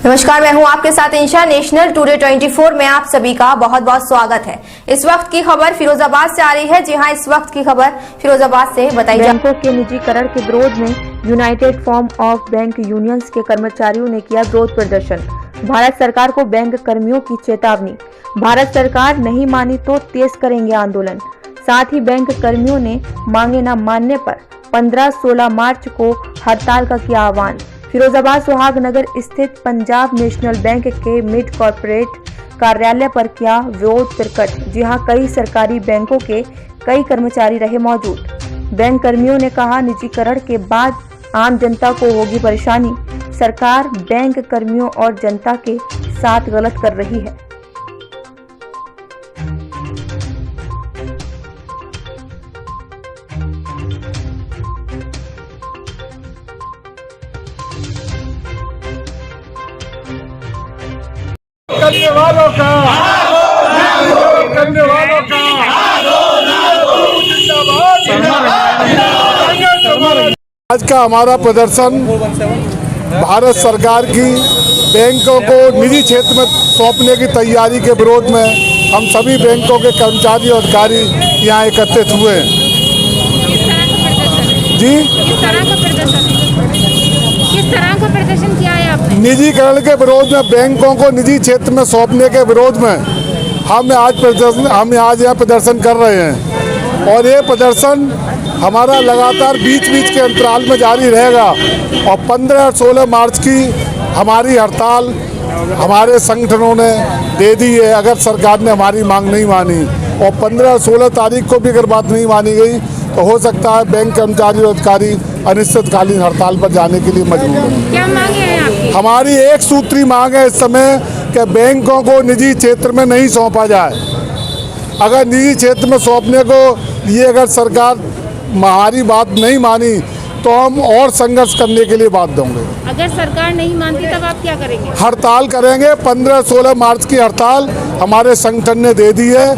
नमस्कार, मैं हूं आपके साथ इंशा। नेशनल टुडे 24 में आप सभी का बहुत बहुत स्वागत है। इस वक्त की खबर फिरोजाबाद से आ रही है। जी हां, इस वक्त की खबर फिरोजाबाद से बताई जा रही है। बैंकों के निजीकरण के विरोध में United form of bank unions के कर्मचारियों ने किया विरोध प्रदर्शन। भारत सरकार को बैंक कर्मियों की चेतावनी। भारत सरकार नहीं मानी तो तेज करेंगे आंदोलन। साथ ही बैंक कर्मियों ने मांगे न मानने पर 15-16 मार्च को हड़ताल का किया आह्वान। फिरोजाबाद सुहागनगर स्थित पंजाब नेशनल बैंक के मिड कॉर्पोरेट कार्यालय पर किया विरोध प्रकट। जी हां, कई सरकारी बैंकों के कई कर्मचारी रहे मौजूद। बैंक कर्मियों ने कहा, निजीकरण के बाद आम जनता को होगी परेशानी। सरकार बैंक कर्मियों और जनता के साथ गलत कर रही है। करने वालों का आज का हमारा प्रदर्शन भारत सरकार की बैंकों को निजी क्षेत्र में सौंपने की तैयारी के विरोध में हम सभी बैंकों के कर्मचारी और अधिकारी यहाँ एकत्रित हुए हैं। जी, किस तरह का प्रदर्शन किया है आपने? निजीकरण के विरोध में, बैंकों को निजी क्षेत्र में सौंपने के विरोध में हम आज यहाँ प्रदर्शन कर रहे हैं। और ये प्रदर्शन हमारा लगातार बीच के अंतराल में जारी रहेगा। और 15 और 16 मार्च की हमारी हड़ताल हमारे संगठनों ने दे दी है। अगर सरकार ने हमारी मांग नहीं मानी और 15 और 16 तारीख को भी अगर बात नहीं मानी गई तो हो सकता है बैंक कर्मचारी और अधिकारी अनिश्चितकालीन हड़ताल पर जाने के लिए मजबूर हैं। क्या मांगे हैं आपकी? हमारी एक सूत्री मांग है इस समय कि बैंकों को निजी क्षेत्र में नहीं सौंपा जाए। अगर निजी क्षेत्र में सौंपने को लिए अगर सरकार हमारी बात नहीं मानी तो हम और संघर्ष करने के लिए बाध्य होंगे। अगर सरकार नहीं मानती तब आप क्या करेंगे? हड़ताल करेंगे। 15-16 मार्च की हड़ताल हमारे संगठन ने दे दी है।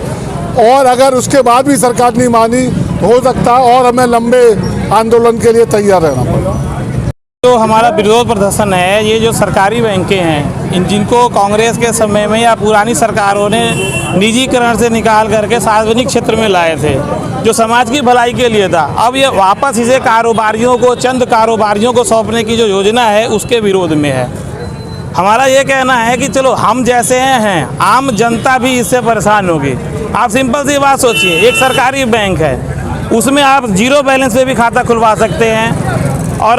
और अगर उसके बाद भी सरकार नहीं मानी तो हो सकता है और हमें लंबे आंदोलन के लिए तैयार रहना पड़ेगा। जो हमारा विरोध प्रदर्शन है, ये जो सरकारी बैंकें हैं जिनको कांग्रेस के समय में या पुरानी सरकारों ने निजीकरण से निकाल करके सार्वजनिक क्षेत्र में लाए थे, जो समाज की भलाई के लिए था, अब ये वापस इसे कारोबारियों को, चंद कारोबारियों को सौंपने की जो योजना है उसके विरोध में है। हमारा ये कहना है कि चलो हम जैसे हैं, आम जनता भी इससे परेशान होगी। आप सिंपल सी बात सोचिए, एक सरकारी बैंक है, उसमें आप जीरो बैलेंस पे भी खाता खुलवा सकते हैं और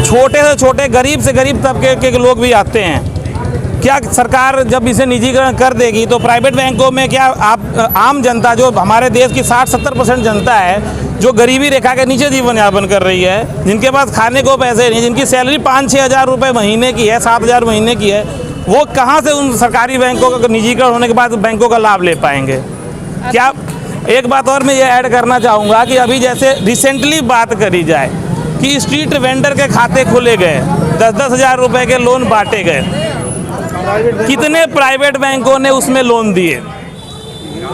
छोटे से छोटे गरीब से गरीब तबके के लोग भी आते हैं। क्या सरकार जब इसे निजीकरण कर देगी तो प्राइवेट बैंकों में क्या आप आम जनता, जो हमारे देश की 60-70% जनता है, जो गरीबी रेखा के नीचे जीवन यापन कर रही है, जिनके पास खाने को पैसे नहीं, जिनकी सैलरी 5-6 हज़ार रुपये महीने की है, 7 हज़ार महीने की है, वो कहाँ से उन सरकारी बैंकों का निजीकरण होने के बाद बैंकों का लाभ ले पाएंगे? क्या एक बात और मैं ये ऐड करना चाहूँगा कि अभी जैसे रिसेंटली बात करी जाए कि स्ट्रीट वेंडर के खाते खुले गए, 10-10 हज़ार रुपये के लोन बांटे गए, कितने प्राइवेट बैंकों ने उसमें लोन दिए?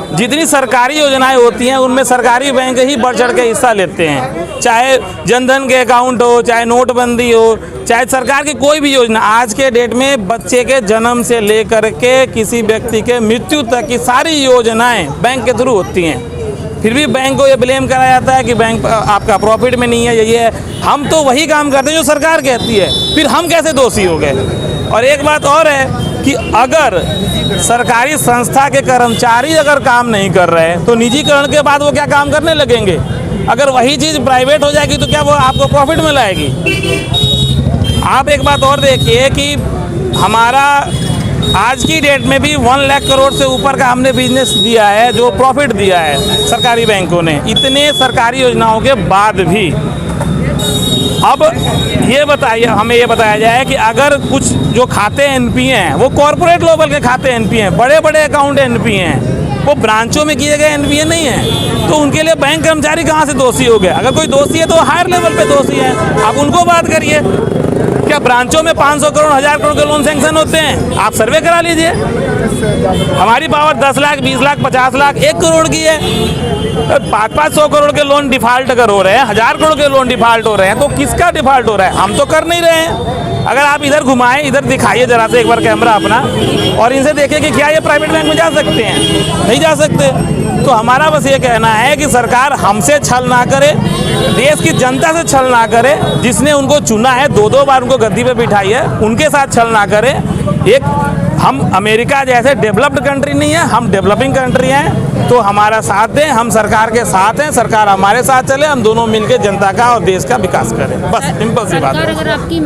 जितनी सरकारी योजनाएं होती हैं उनमें सरकारी बैंक ही बढ़ चढ़ के हिस्सा लेते हैं, चाहे जनधन के अकाउंट हो, चाहे नोटबंदी हो, चाहे सरकार की कोई भी योजना। आज के डेट में बच्चे के जन्म से लेकर के किसी व्यक्ति के मृत्यु तक की सारी योजनाएं बैंक के थ्रू होती हैं। फिर भी बैंक को ये ब्लेम करा जाता है कि बैंक आपका प्रॉफिट में नहीं है, ये है। हम तो वही काम करते हैं जो सरकार कहती है, फिर हम कैसे दोषी हो गए? और एक बात और है कि अगर सरकारी संस्था के कर्मचारी अगर काम नहीं कर रहे हैं तो निजीकरण के बाद वो क्या काम करने लगेंगे? अगर वही चीज़ प्राइवेट हो जाएगी तो क्या वो आपको प्रॉफिट में लाएगी? आप एक बात और देखिए कि हमारा आज की डेट में भी 1 लाख करोड़ से ऊपर का हमने बिजनेस दिया है, जो प्रॉफिट दिया है सरकारी बैंकों ने, इतने सरकारी योजनाओं के बाद भी। अब ये बताइए, हमें ये बताया जाए कि अगर कुछ जो खाते एनपीए हैं वो कॉर्पोरेट लेवल के खाते एनपीए हैं, बड़े बड़े अकाउंट एनपीए हैं, वो ब्रांचों में किए गए एनपीए नहीं हैं, तो उनके लिए बैंक कर्मचारी कहाँ से दोषी हो गए? अगर कोई दोषी है तो हायर लेवल पे दोषी है, आप उनको बात करिए। क्या ब्रांचों में 500 करोड़ 1000 करोड़ के लोन सैंक्शन होते हैं? आप सर्वे करा लीजिए। हमारी पावर 10 लाख 20 लाख 50 लाख 1 करोड़ की है। 500 करोड़ के लोन डिफॉल्ट अगर हो रहे हैं, 1000 करोड़ के लोन डिफॉल्ट हो रहे हैं, तो किसका डिफॉल्ट हो रहा है? हम तो कर नहीं रहे हैं। अगर आप इधर घुमाएं, इधर दिखाइए जरा से एक बार कैमरा अपना, और इनसे देखिए कि क्या ये प्राइवेट बैंक में जा सकते हैं? नहीं जा सकते। तो हमारा बस ये कहना है कि सरकार हमसे छल ना करे, देश की जनता से छल ना करे, जिसने उनको चुना है, 2-2 बार उनको गद्दी पे बिठाई है, उनके साथ छल ना करे। एक हम अमेरिका जैसे डेवलप्ड कंट्री नहीं है, हम डेवलपिंग कंट्री हैं, तो हमारा साथ दें, हम सरकार के साथ हैं, सरकार हमारे साथ चले, हम दोनों मिलकर जनता का और देश का विकास करें, बस सिंपल सी बात है। सरकार अगर आपकी